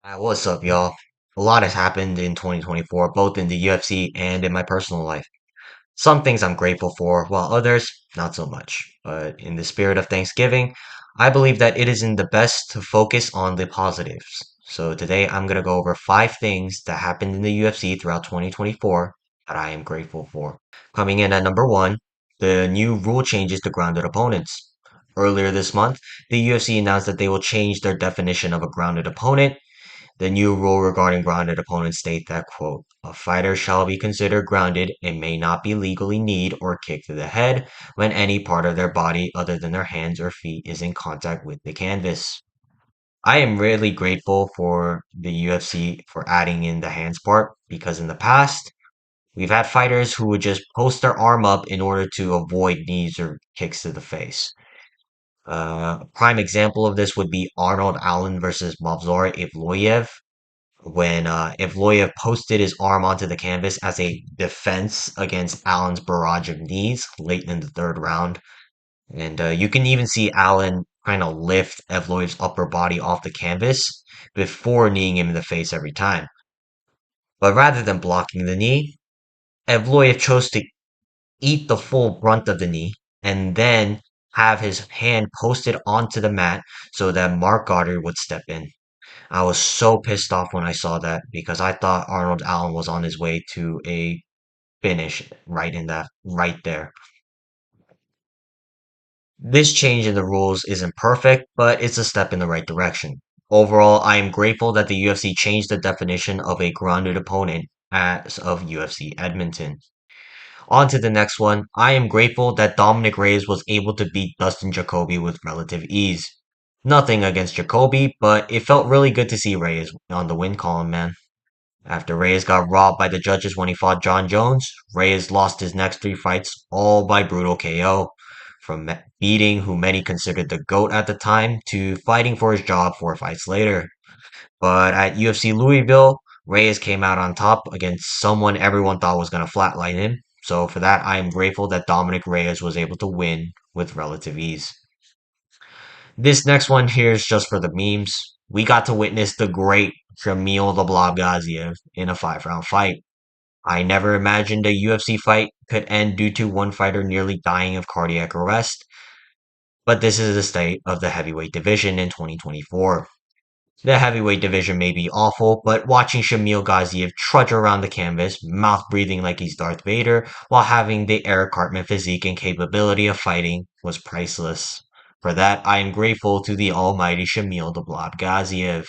What's up, y'all? A lot has happened in 2024, both in the UFC and in my personal life. Some things I'm grateful for, while others, not so much. But in the spirit of Thanksgiving, I believe that it is in the best to focus on the positives. So today I'm going to go over 5 things that happened in the UFC throughout 2024 that I am grateful for. Coming in at number 1, the new rule changes to grounded opponents. Earlier this month, the UFC announced that they will change their definition of a grounded opponent. The new rule regarding grounded opponents state that, quote, a fighter shall be considered grounded and may not be legally kneed or kicked to the head when any part of their body other than their hands or feet is in contact with the canvas. I am really grateful for the UFC for adding in the hands part because in the past, we've had fighters who would just post their arm up in order to avoid knees or kicks to the face. A prime example of this would be Arnold Allen versus Mavzor Evloev when Evloev posted his arm onto the canvas as a defense against Allen's barrage of knees late in the third round. And you can even see Allen kind of lift Evloev's upper body off the canvas before kneeing him in the face every time. But rather than blocking the knee, Evloev chose to eat the full brunt of the knee and then have his hand posted onto the mat so that Mark Goddard would step in. I was so pissed off when I saw that because I thought Arnold Allen was on his way to a finish right there. This change in the rules isn't perfect, but it's a step in the right direction. Overall, I am grateful that the UFC changed the definition of a grounded opponent as of UFC Edmonton. On to the next one. I am grateful that Dominic Reyes was able to beat Dustin Jacoby with relative ease. Nothing against Jacoby, but it felt really good to see Reyes on the win column, man. After Reyes got robbed by the judges when he fought John Jones, Reyes lost his next 3 fights all by brutal KO. From beating who many considered the GOAT at the time to fighting for his job 4 fights later. But at UFC Louisville, Reyes came out on top against someone everyone thought was going to flatline him. So for that, I am grateful that Dominic Reyes was able to win with relative ease. This next one here is just for the memes. We got to witness the great Shamil the Blob Gaziev in a 5 round fight. I never imagined a UFC fight could end due to one fighter nearly dying of cardiac arrest, but this is the state of the heavyweight division in 2024. The heavyweight division may be awful, but watching Shamil Gaziev trudge around the canvas, mouth breathing like he's Darth Vader, while having the Eric Cartman physique and capability of fighting was priceless. For that, I am grateful to the almighty Shamil the Blob Gaziev.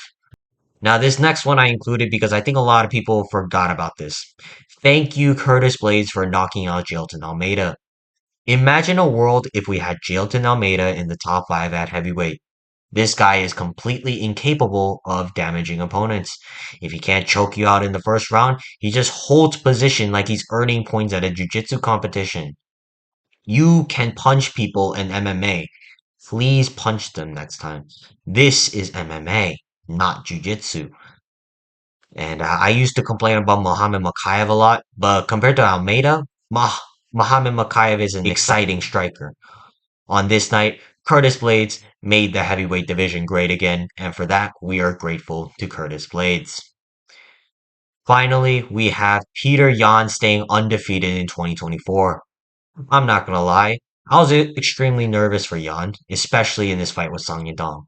Now, this next one I included because I think a lot of people forgot about this. Thank you, Curtis Blades, for knocking out Jailton Almeida. Imagine a world if we had Jailton Almeida in the top 5 at heavyweight. This guy is completely incapable of damaging opponents. If he can't choke you out in the first round, he just holds position like he's earning points at a jiu-jitsu competition. You can punch people in MMA. Please punch them next time. This is MMA, not jiu-jitsu. And I used to complain about Mohammed Makayev a lot, but compared to Almeida, Mohammed Makayev is an exciting striker. On this night, Curtis Blades made the heavyweight division great again, and for that, we are grateful to Curtis Blades. Finally, we have Peter Yan staying undefeated in 2024. I'm not gonna lie, I was extremely nervous for Yan, especially in this fight with Song Yadong.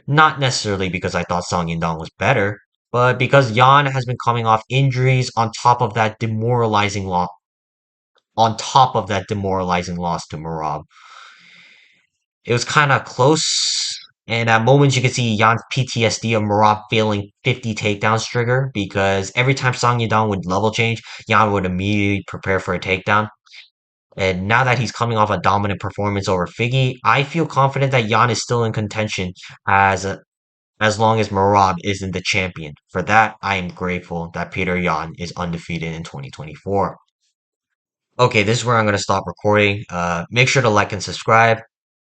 Not necessarily because I thought Song Yadong was better, but because Yan has been coming off injuries on top of that demoralizing loss to Marab. It was kind of close. And at moments you could see Jan's PTSD of Marab failing 50 takedowns trigger because every time Song Yadong would level change, Jan would immediately prepare for a takedown. And now that he's coming off a dominant performance over Figgy, I feel confident that Jan is still in contention as long as Marab isn't the champion. For that, I am grateful that Peter Yan is undefeated in 2024. Okay, this is where I'm going to stop recording. Make sure to like and subscribe.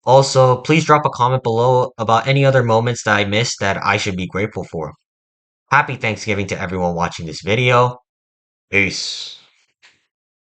Also, please drop a comment below about any other moments that I missed that I should be grateful for. Happy Thanksgiving to everyone watching this video. Peace.